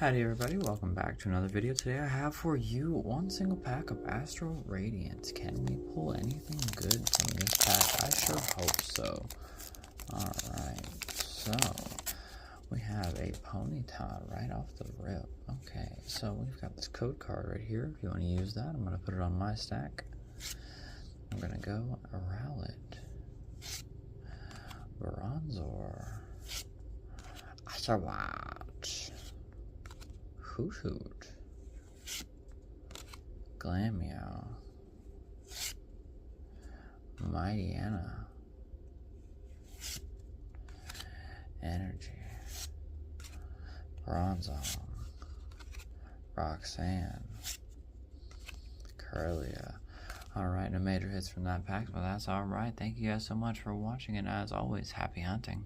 Howdy everybody, welcome back to another video. Today I have for you one single pack of Astral Radiance. Can we pull anything good from this pack? I sure hope so. Alright, so we have a Ponyta right off the rip. Okay, so we've got this code card right here. If you want to use that, I'm going to put it on my stack. I'm going to go Rowlet, Bronzor, Astral, Hoot, Glammeow, Mightyena, Energy, Bronzong, Roxanne, Curlia. Alright, no major hits from that pack, but that's alright. Thank you guys so much for watching, and as always, happy hunting.